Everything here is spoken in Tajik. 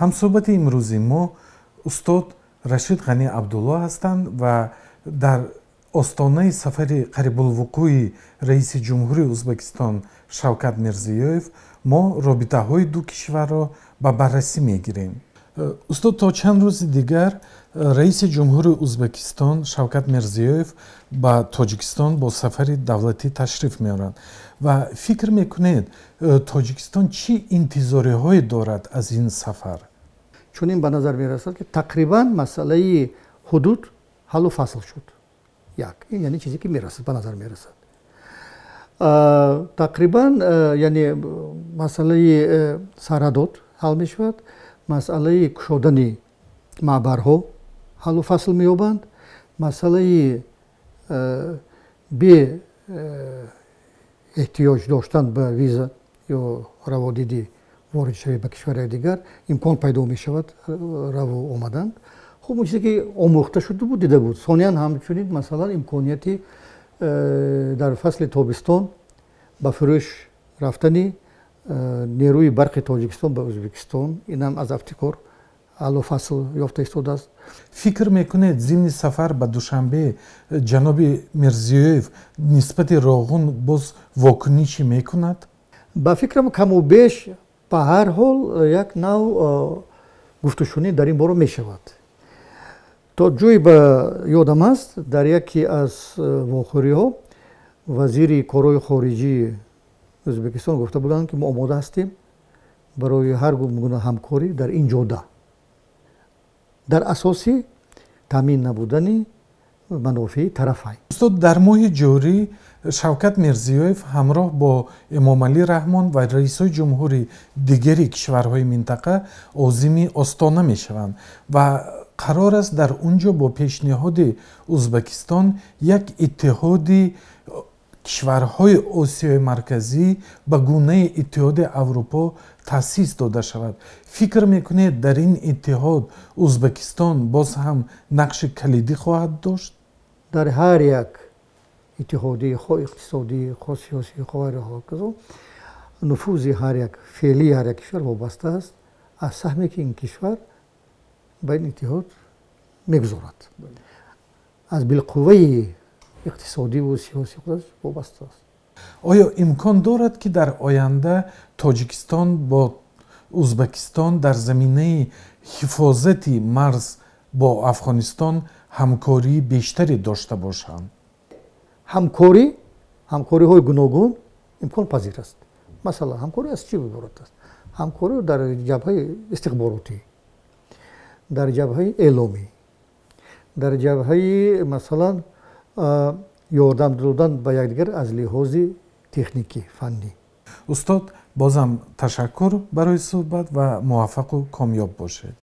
ҳамсӯҳбати имрӯзи мо устод Рашид Ғанӣ Абдулло ҳастанд ва дар остонаи сафари қарибулвуқӯи раиси ҷумҳури Ӯзбакистон Шавкат Мирзиёев мо робитаҳои ду кишварро ба баррасӣ мегирем. устод, то чанд рӯзи дигар раиси ҷумҳури Ӯзбакистон Шавкат Мирзиёев ба Тоҷикистон бо сафари давлатӣ ташриф меорад ва фикр мекунед Тоҷикистон чӣ интизориҳое дорад аз ин сафар? Чунин ба назар мерасад, ки тақрибан масъалаи ҳудуд ҳаллу фасл шуд. Ин яъне чизе ки мерасад, ба назар мерасад. Тақрибан яъне масъалаи сарадод ҳал мешавад, масъалаи кушодани маъбарҳо ҳаллу фасл меёбанд, масъалаи бе эҳтиёҷ доштан ба виза ё раводиди воридшавӣ ба кишварҳои дигар имкон пайдо мешавад раву омадан. Хуб, он чизе ки омӯхта шуда буд, дида буд. Сониян ҳамчунин масалан имконияти дар фасли тобистон ба фурӯш рафтани нерӯи барқи Тоҷикистон ба Ӯзбекистон, инам аз афтикор ҳаллу фасл ёфта истодааст. фикр мекунед зимни сафар ба душанбе ҷаноби Мирзиёев нисбати роғун боз вокунӣ чӣ мекунад? Ба фикрам каму беш ба ҳар ҳол як нав гуфтушунӣ дар ин бора мешавад. То ҷӯи ба ёдам аст, дар яке аз вохӯриҳо вазири корҳои хориҷии Ӯзбекистон гуфта буданд, ки мо омода ҳастем барои ҳар гуна ҳамкорӣ дар ин ҷода, дар асоси таъмин набудани манофеи тарафайн. устод, дар моҳи ҷорӣ Шавкат Мирзиёев ҳамроҳ бо Эмомалӣ Раҳмон ва раисои ҷумҳури дигари кишварҳои минтақа озими Остона мешаванд ва қарор аст дар унҷо бо пешниҳоди Ӯзбакистон як иттиҳоди кишварҳои Осиёи Марказӣ ба гунаи иттиҳоди Аврупо таъсис дода шавад. фикр мекунед дар ин иттиҳод Ӯзбакистон боз ҳам нақши калидӣ хоҳад дошт? Дар ҳар як иттиҳодии хо иқтисодӣ, хо сиёсӣ, хо ҳоказо нуфузи ҳар як феълии ҳар як кишвар вобаста аст аз саҳме ки ин кишвар ба ин иттиҳод мегузорад. аз билқувваи иқтисодиву сиёсӣ худаш вобаста аст. оё имкон дорад ки дар оянда Тоҷикистон бо Ӯзбакистон дар заминаи ҳифозати марз бо Афғонистон ҳамкории бештаре дошта бошанд? ҳамкориҳои гуногун имконпазир аст. Масалан, ҳамкорӣ аз чӣ иборат аст? ҳамкорӣ дар ҷабҳаи истихборотӣ, дар ҷабҳаи эъломӣ, дар ҷабҳаи масалан ёрдам додан ба якдигар аз лиҳози техникӣ, фаннӣ. устод, бозам ташаккур барои сӯҳбат ва муваффақу комёб бошед.